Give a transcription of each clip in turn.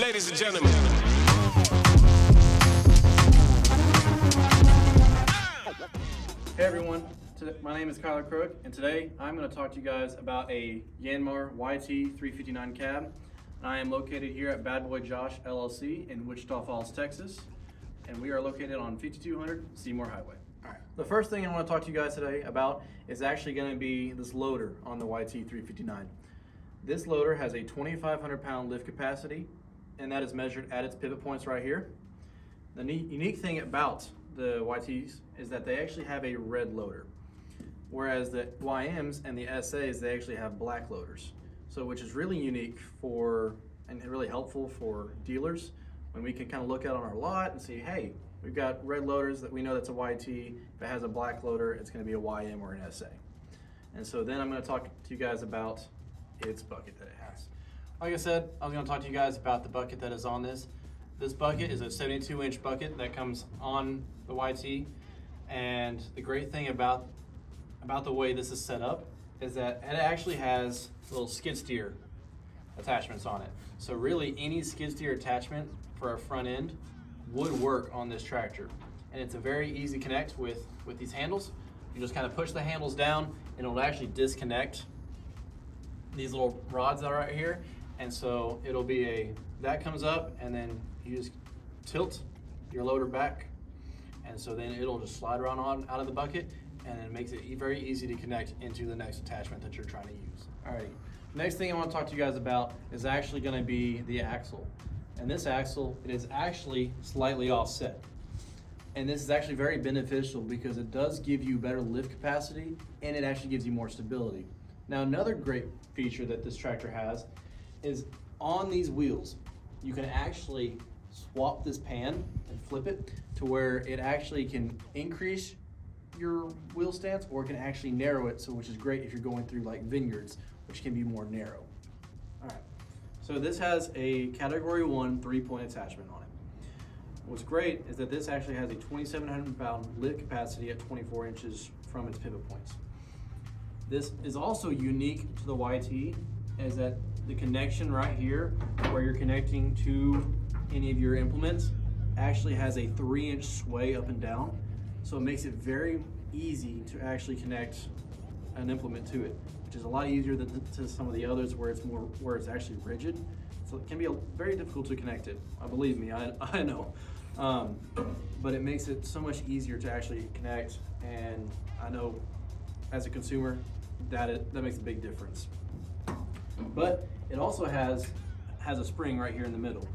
Ladies and gentlemen. Hey everyone, my name is Kyler Crook, and today I'm going to talk to you guys about a Yanmar YT359 cab. And I am located here at Bad Boy Josh LLC in Wichita Falls, Texas, and we are located on 5200 Seymour Highway. Alright, the first thing I want to talk to you guys today about is actually going to be this loader on the YT359. This loader has a 2,500 pound lift capacity, and that is measured at its pivot points right here. The unique thing about the YTs is that they actually have a red loader, whereas the YMs and the SAs, they actually have black loaders. So which is really unique and really helpful for dealers when we can kind of look out on our lot and see, hey, we've got red loaders that we know that's a YT. If it has a black loader, it's going to be a YM or an SA. And so then I'm going to talk to you guys about its bucket that it has. Like I said, I was going to talk to you guys about the bucket that is on this. This bucket is a 72-inch bucket that comes on the YT, and the great thing about the way this is set up is that it actually has little skid steer attachments on it. So really any skid steer attachment for a front end would work on this tractor, and it's a very easy connect with these handles. You just kind of push the handles down and it'll actually disconnect these little rods that are right here, and so it'll be that comes up, and then you just tilt your loader back, and so then it'll just slide around out of the bucket, and it makes it very easy to connect into the next attachment that you're trying to use. Alrighty, next thing I want to talk to you guys about is actually going to be the axle. And this axle, it is actually slightly offset. And this is actually very beneficial because it does give you better lift capacity, and it actually gives you more stability. Now, another great feature that this tractor has is on these wheels, you can actually swap this pan and flip it to where it actually can increase your wheel stance, or it can actually narrow it, which is great if you're going through like vineyards, which can be more narrow. All right, so this has a category 1 3-point attachment on it. What's great is that this actually has a 2,700 pound lift capacity at 24 inches from its pivot points. This is also unique to the YT, is that the connection right here where you're connecting to any of your implements actually has a 3-inch sway up and down. So it makes it very easy to actually connect an implement to it, which is a lot easier than to some of the others where it's actually rigid. So it can be very difficult to connect it. Believe me, I know. But it makes it so much easier to actually connect, and I know as a consumer that makes a big difference. But it also has a spring right here in the middle,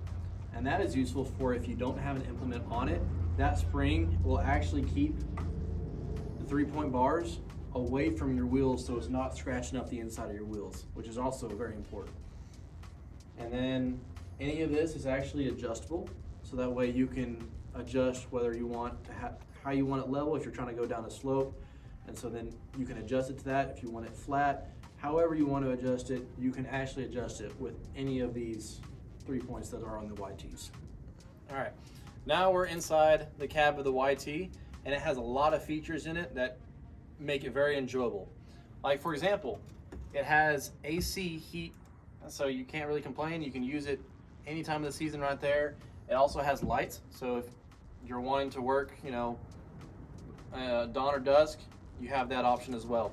and that is useful for if you don't have an implement on it. That spring will actually keep the 3-point bars away from your wheels, so it's not scratching up the inside of your wheels, which is also very important. And then any of this is actually adjustable, so that way you can adjust whether you want to how you want it level if you're trying to go down a slope, and so then you can adjust it to that. If you want it flat, however you want to adjust it, you can actually adjust it with any of these 3 points that are on the YTs. All right, now we're inside the cab of the YT, and it has a lot of features in it that make it very enjoyable. Like for example, it has AC heat, so you can't really complain. You can use it any time of the season right there. It also has lights, so if you're wanting to work, dawn or dusk, you have that option as well.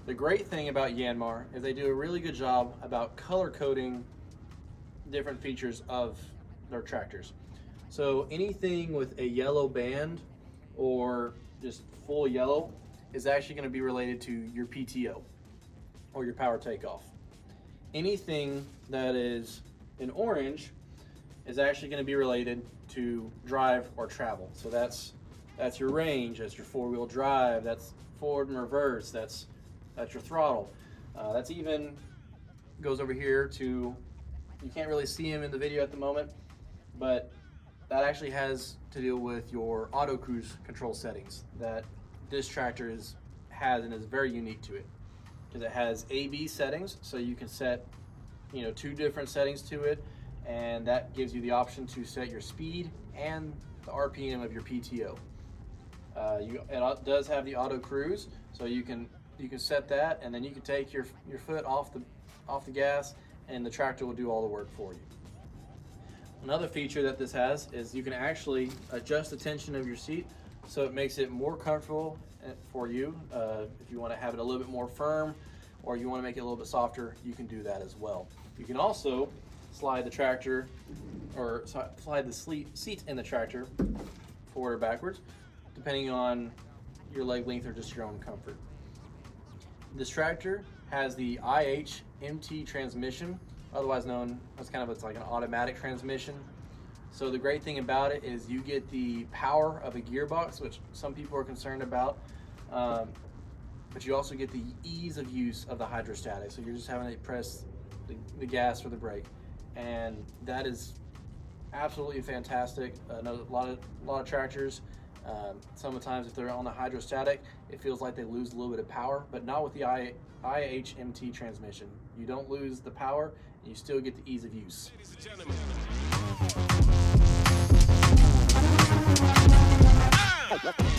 The great thing about Yanmar is they do a really good job about color coding different features of their tractors. So anything with a yellow band or just full yellow is actually going to be related to your PTO or your power takeoff. Anything that is in orange is actually going to be related to drive or travel. So that's your range, that's your 4-wheel drive, that's forward and reverse, that's your throttle. That's even goes over here to, you can't really see him in the video at the moment, but that actually has to deal with your auto cruise control settings that this tractor has and is very unique to it, because it has A/B settings, so you can set 2 different settings to it, and that gives you the option to set your speed and the RPM of your PTO. It does have the auto cruise, so you can set that, and then you can take your foot off the gas, and the tractor will do all the work for you. Another feature that this has is you can actually adjust the tension of your seat, so it makes it more comfortable for you. If you want to have it a little bit more firm, or you want to make it a little bit softer, you can do that as well. You can also slide the tractor, or slide the seat in the tractor forward or backwards, depending on your leg length or just your own comfort. This tractor has the IHMT transmission, otherwise known as it's like an automatic transmission. So the great thing about it is you get the power of a gearbox, which some people are concerned about, but you also get the ease of use of the hydrostatic. So you're just having to press the gas or the brake, and that is absolutely fantastic. I know a lot of tractors, sometimes if they're on the hydrostatic, it feels like they lose a little bit of power, but not with the IHMT transmission. You don't lose the power, and you still get the ease of use. Ladies and gentlemen. Ah!